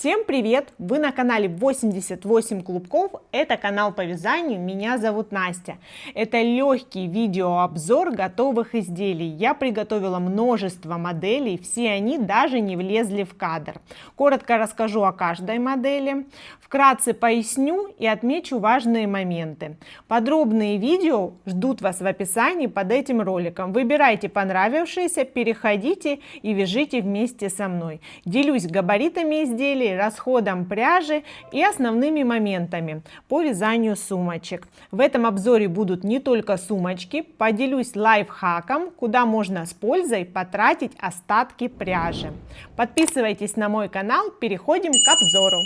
Всем привет! Вы на канале 88 клубков. Это канал по вязанию. Меня зовут Настя. Это легкий видеообзор готовых изделий. Я приготовила множество моделей. Все они даже не влезли в кадр. Коротко расскажу о каждой модели. Вкратце поясню и отмечу важные моменты. Подробные видео ждут вас в описании под этим роликом. Выбирайте понравившиеся, переходите и вяжите вместе со мной. Делюсь габаритами изделий, расходом пряжи и основными моментами по вязанию сумочек. В этом обзоре будут не только сумочки, поделюсь лайфхаком, куда можно с пользой потратить остатки пряжи. Подписывайтесь на мой канал, переходим к обзору.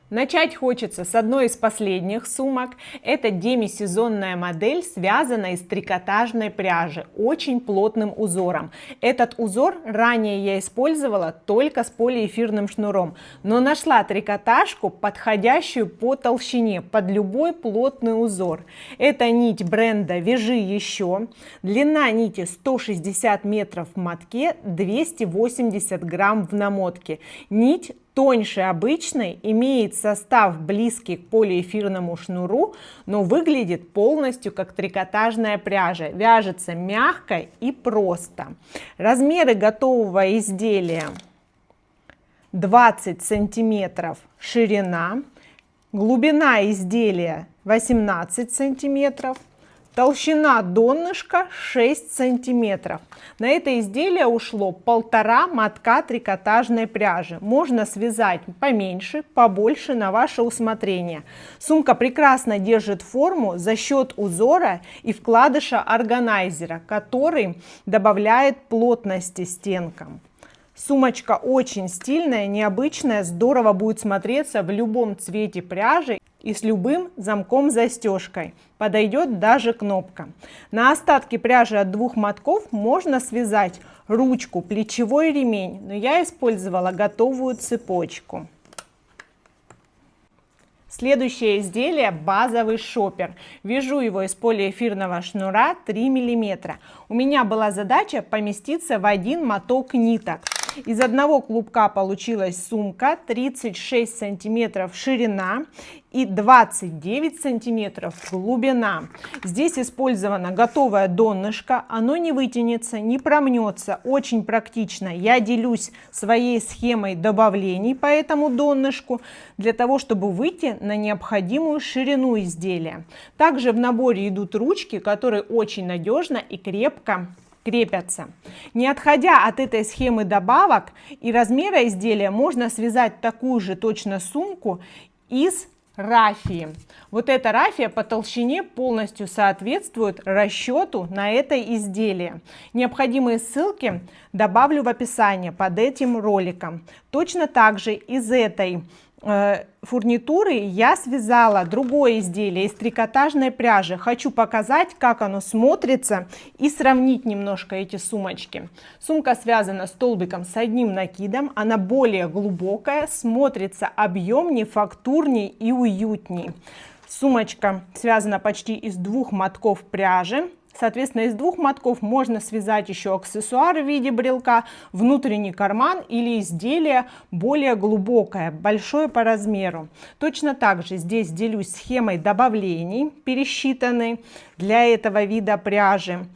Начать хочется с одной из последних сумок. Это демисезонная модель, связанная из трикотажной пряжи, очень плотным узором. Этот узор ранее я использовала только с полиэфирным шнуром, но нашла трикотажку, подходящую по толщине, под любой плотный узор. Это нить бренда «Вяжи еще». Длина нити 160 метров в мотке, 280 грамм в намотке. Нить тоньше обычной, имеет состав близкий к полиэфирному шнуру, но выглядит полностью как трикотажная пряжа. Вяжется мягко и просто. Размеры готового изделия: 20 сантиметров ширина, глубина изделия 18 сантиметров, толщина донышка 6 сантиметров. На это изделие ушло 1,5 мотка трикотажной пряжи. Можно связать поменьше, побольше, на ваше усмотрение. Сумка прекрасно держит форму за счет узора и вкладыша органайзера, который добавляет плотности стенкам. Сумочка очень стильная, необычная, здорово будет смотреться в любом цвете пряжи и с любым замком-застежкой. Подойдет даже кнопка. На остатки пряжи от 2 мотков можно связать ручку, плечевой ремень, но я использовала готовую цепочку. Следующее изделие — базовый шопер. Вяжу его из полиэфирного шнура 3 мм. У меня была задача поместиться в один моток ниток. Из одного клубка получилась сумка, 36 сантиметров ширина и 29 сантиметров глубина. Здесь использовано готовое донышко, оно не вытянется, не промнется, очень практично. Я делюсь своей схемой добавлений по этому донышку для того, чтобы выйти на необходимую ширину изделия. Также в наборе идут ручки, которые очень надежно и крепко крепятся. Не отходя от этой схемы добавок и размера изделия, можно связать такую же точно сумку из рафии. Вот эта рафия по толщине полностью соответствует расчету на это изделие. Необходимые ссылки добавлю в описании под этим роликом. Точно так же из этой фурнитуры я связала другое изделие из трикотажной пряжи. Хочу показать, как оно смотрится, и сравнить немножко эти сумочки. Сумка связана столбиком с одним накидом, она более глубокая, смотрится объемнее, фактурнее и уютнее. Сумочка связана почти из 2 мотков пряжи. Соответственно, из 2 мотков можно связать еще аксессуар в виде брелка, внутренний карман или изделие более глубокое, большое по размеру. Точно так же здесь делюсь схемой добавлений, пересчитанной для этого вида пряжи,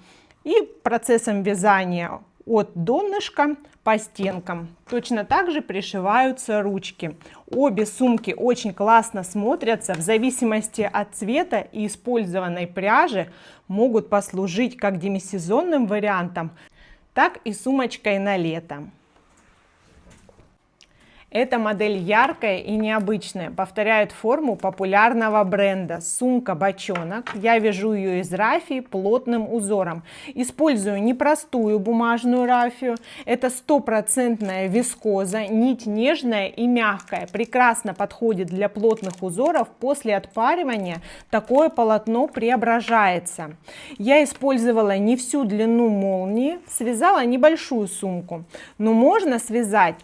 и процессом вязания от донышка по стенкам. Точно так же пришиваются ручки. Обе сумки очень классно смотрятся, в зависимости от цвета и использованной пряжи могут послужить как демисезонным вариантом, так и сумочкой на лето. Эта модель яркая и необычная, повторяет форму популярного бренда. Сумка-бочонок. Я вяжу ее из рафии плотным узором. Использую непростую бумажную рафию. Это 100% вискоза, нить нежная и мягкая. Прекрасно подходит для плотных узоров. После отпаривания такое полотно преображается. Я использовала не всю длину молнии, связала небольшую сумку. Но можно связать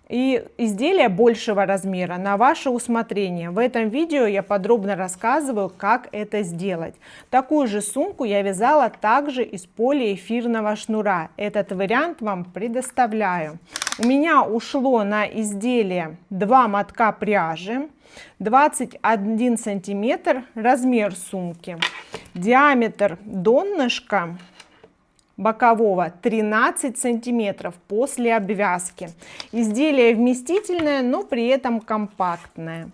и изделия большего размера на ваше усмотрение. В этом видео я подробно рассказываю, как это сделать. Такую же сумку я вязала также из полиэфирного шнура. Этот вариант вам предоставляю. У меня ушло на изделие 2 мотка пряжи, 21 сантиметр размер сумки, диаметр донышка бокового 13 сантиметров после обвязки. Изделие вместительное, но при этом компактное.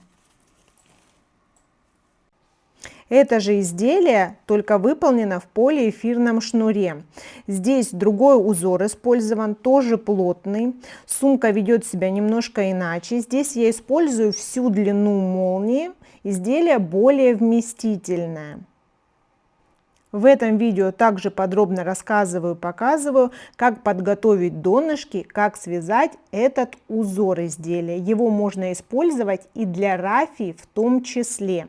Это же изделие только выполнено в полиэфирном шнуре. Здесь другой узор использован, тоже плотный. Сумка ведет себя немножко иначе. Здесь я использую всю длину молнии. Изделие более вместительное. В этом видео также подробно рассказываю, показываю, как подготовить донышки, как связать этот узор изделия. Его можно использовать и для рафии в том числе.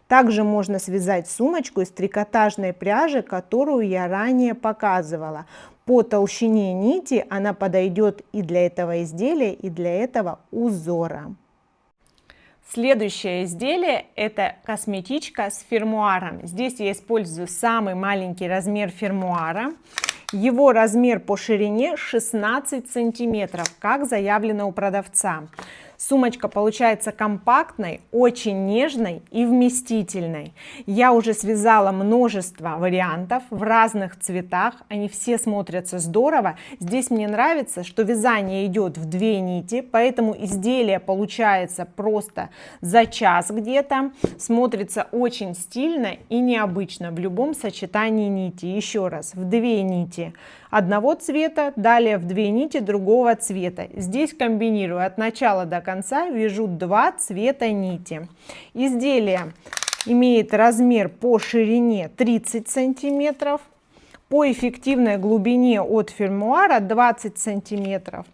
Также можно связать сумочку из трикотажной пряжи, которую я ранее показывала. По толщине нити она подойдет и для этого изделия, и для этого узора. Следующее изделие – это косметичка с фермуаром. Здесь я использую самый маленький размер фермуара. Его размер по ширине 16 сантиметров, как заявлено у продавца. Сумочка получается компактной, очень нежной и вместительной. Я уже связала множество вариантов в разных цветах, они все смотрятся здорово. Здесь мне нравится, что вязание идет в 2 нити, поэтому изделие получается просто за час где-то. Смотрится очень стильно и необычно в любом сочетании нити. Еще раз, в 2 нити одного цвета, далее в 2 нити другого цвета. Здесь комбинирую от начала до конца, вяжу 2 цвета нити. Изделие имеет размер по ширине 30 сантиметров, по эффективной глубине от фермуара 20 сантиметров.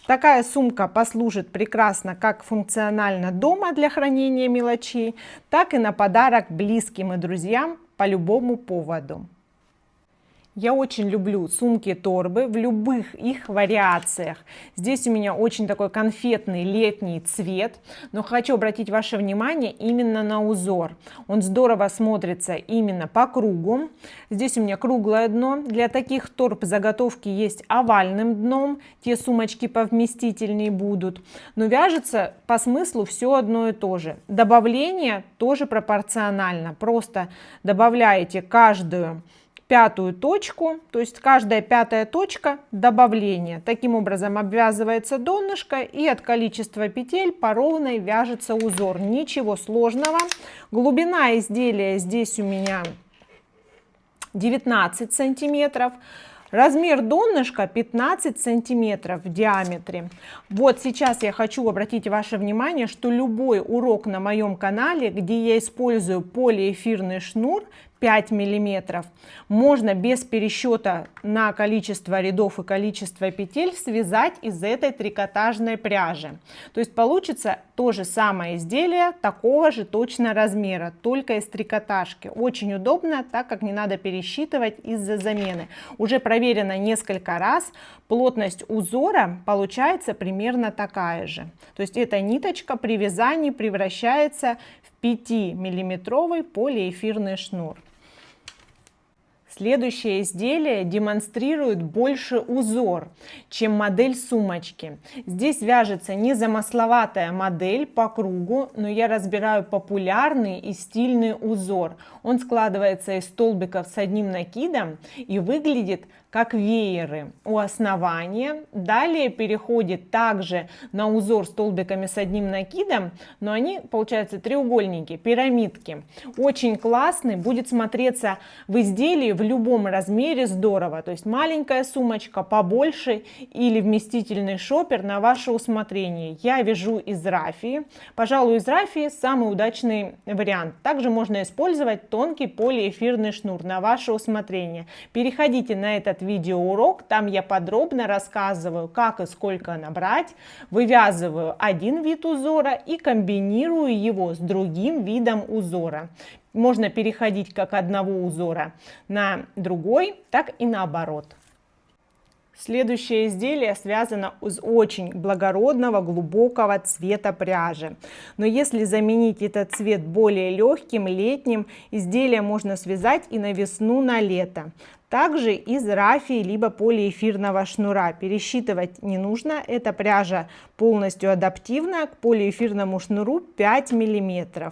Такая сумка послужит прекрасно как функционально дома для хранения мелочей, так и на подарок близким и друзьям по любому поводу. Я очень люблю сумки-торбы в любых их вариациях. Здесь у меня очень такой конфетный летний цвет, но хочу обратить ваше внимание именно на узор. Он здорово смотрится именно по кругу. Здесь у меня круглое дно. Для таких торб заготовки есть овальным дном. Те сумочки повместительнее будут. Но вяжется по смыслу все одно и то же. Добавление тоже пропорционально. Просто добавляете каждую 5-ю точку, то есть каждая 5-я точка добавление. Таким образом обвязывается донышко и от количества петель по ровной вяжется узор. Ничего сложного. Глубина изделия здесь у меня 19 сантиметров. Размер донышка 15 сантиметров в диаметре. Вот сейчас я хочу обратить ваше внимание, что любой урок на моем канале, где я использую полиэфирный шнур 5 миллиметров, можно без пересчета на количество рядов и количество петель связать из этой трикотажной пряжи. То есть получится то же самое изделие такого же точно размера, только из трикотажки. Очень удобно, так как не надо пересчитывать из-за замены. Уже проверено несколько раз, плотность узора получается примерно такая же. То есть эта ниточка при вязании превращается в 5-миллиметровый полиэфирный шнур. Следующее изделие демонстрирует больше узор, чем модель сумочки. Здесь вяжется незамысловатая модель по кругу, но я разбираю популярный и стильный узор. Он складывается из столбиков с одним накидом и выглядит как вееры у основания. Далее переходит также на узор столбиками с одним накидом, но они получаются треугольники, пирамидки. Очень классный, будет смотреться в изделии в любом размере здорово. То есть маленькая сумочка, побольше или вместительный шопер на ваше усмотрение. Я вяжу из рафии. Пожалуй, из рафии самый удачный вариант. Также можно использовать тонкий полиэфирный шнур на ваше усмотрение. Переходите на этот видеоурок, там я подробно рассказываю, как и сколько набрать, вывязываю один вид узора и комбинирую его с другим видом узора. Можно переходить как одного узора на другой, так и наоборот. Следующее изделие связано из очень благородного, глубокого цвета пряжи. Но если заменить этот цвет более легким, летним, изделие можно связать и на весну, на лето. Также из рафии либо полиэфирного шнура. Пересчитывать не нужно, эта пряжа полностью адаптивная к полиэфирному шнуру 5 мм.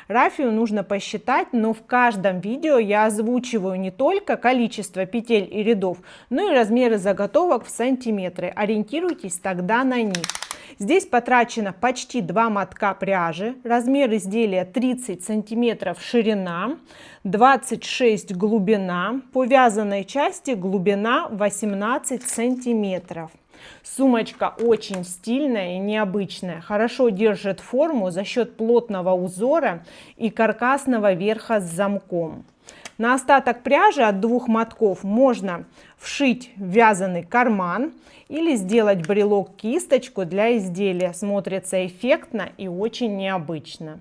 Рафию нужно посчитать, но в каждом видео я озвучиваю не только количество петель и рядов, но и размеры заготовок в сантиметры. Ориентируйтесь тогда на них. Здесь потрачено почти 2 мотка пряжи, размер изделия 30 сантиметров ширина, 26 глубина, по вязаной части глубина 18 сантиметров. Сумочка очень стильная и необычная, хорошо держит форму за счет плотного узора и каркасного верха с замком. На остаток пряжи от 2 мотков можно вшить вязаный карман или сделать брелок-кисточку для изделия. Смотрится эффектно и очень необычно.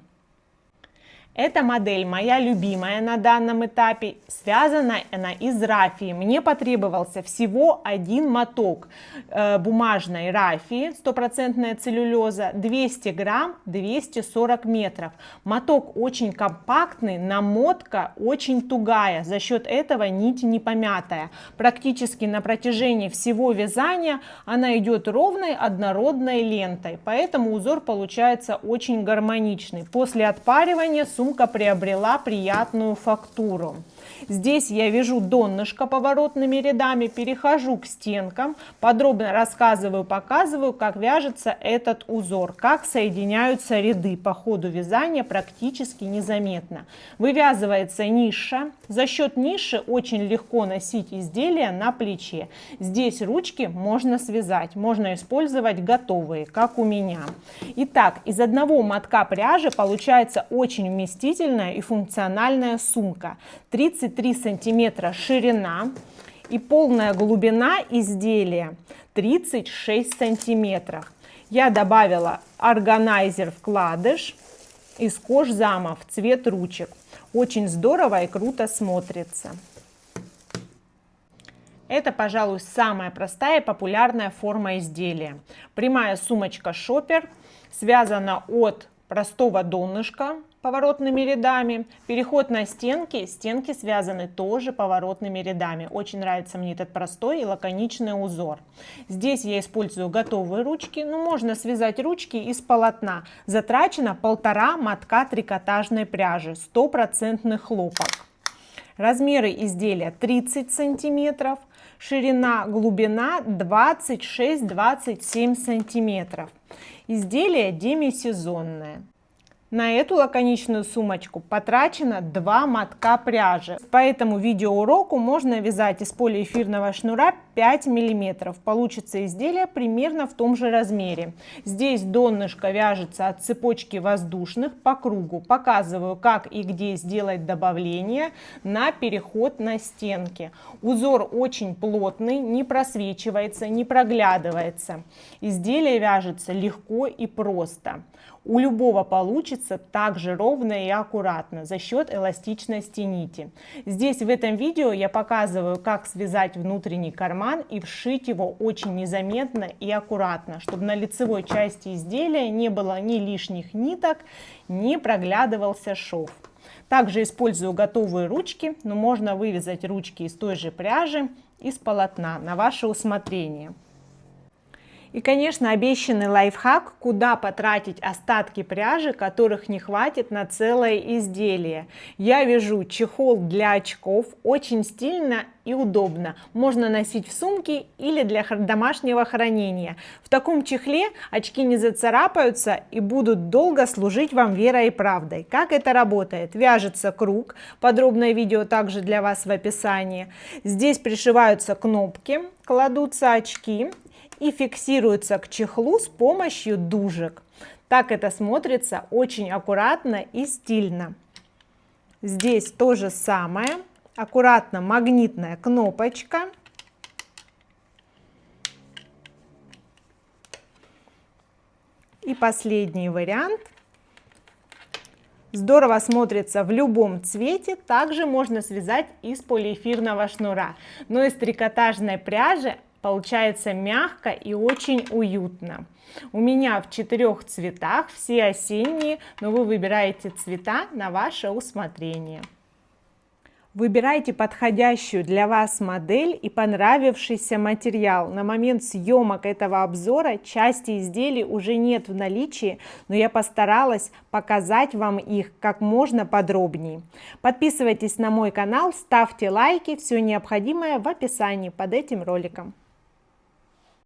Эта модель моя любимая на данном этапе, связана она из рафии. Мне потребовался всего один моток бумажной рафии, 100% целлюлеза, 200 грамм, 240 метров. Моток очень компактный, намотка очень тугая, за счет этого нить не помятая. Практически на протяжении всего вязания она идет ровной однородной лентой, поэтому узор получается очень гармоничный. После отпаривания сумка приобрела приятную фактуру. Здесь я вяжу донышко поворотными рядами, перехожу к стенкам, подробно рассказываю, показываю, как вяжется этот узор, как соединяются ряды. По ходу вязания практически незаметно. Вывязывается ниша. За счет ниши очень легко носить изделие на плече. Здесь ручки можно связать, можно использовать готовые, как у меня. Итак, из одного мотка пряжи получается очень вместительная и функциональная сумка. 33 сантиметра ширина и полная глубина изделия 36 сантиметров. Я добавила органайзер вкладыш из кожзама в цвет ручек. Очень здорово и круто смотрится. Это, пожалуй, самая простая и популярная форма изделия. Прямая сумочка шопер связана от простого донышка поворотными рядами. Переход на стенки. Стенки связаны тоже поворотными рядами. Очень нравится мне этот простой и лаконичный узор. Здесь я использую готовые ручки. Но можно связать ручки из полотна. Затрачено 1,5 мотка трикотажной пряжи. 100% хлопок. Размеры изделия 30 сантиметров. Ширина, глубина 26-27 сантиметров. Изделие демисезонное. На эту лаконичную сумочку потрачено 2 мотка пряжи. По этому видеоуроку можно вязать из полиэфирного шнура 5 мм. Получится изделие примерно в том же размере. Здесь донышко вяжется от цепочки воздушных по кругу. Показываю, как и где сделать добавление на переход на стенки. Узор очень плотный, не просвечивается, не проглядывается. Изделие вяжется легко и просто. У любого получится также ровно и аккуратно за счет эластичности нити. Здесь в этом видео я показываю, как связать внутренний карман и вшить его очень незаметно и аккуратно, чтобы на лицевой части изделия не было ни лишних ниток, ни проглядывался шов. Также использую готовые ручки, но можно вывязать ручки из той же пряжи, из полотна, на ваше усмотрение. И, конечно, обещанный лайфхак, куда потратить остатки пряжи, которых не хватит на целое изделие. Я вяжу чехол для очков, очень стильно и удобно. Можно носить в сумке или для домашнего хранения. В таком чехле очки не зацарапаются и будут долго служить вам верой и правдой. Как это работает? Вяжется круг, подробное видео также для вас в описании. Здесь пришиваются кнопки, кладутся очки и фиксируется к чехлу с помощью дужек. Так это смотрится очень аккуратно и стильно. Здесь то же самое. Аккуратно магнитная кнопочка. И последний вариант. Здорово смотрится в любом цвете. Также можно связать из полиэфирного шнура. Но из трикотажной пряжи Получается мягко и очень уютно. У меня в 4 цветах, все осенние, но вы выбираете цвета на ваше усмотрение. Выбирайте подходящую для вас модель и понравившийся материал. На момент съемок этого обзора части изделий уже нет в наличии, но я постаралась показать вам их как можно подробнее. Подписывайтесь на мой канал, ставьте лайки, все необходимое в описании под этим роликом.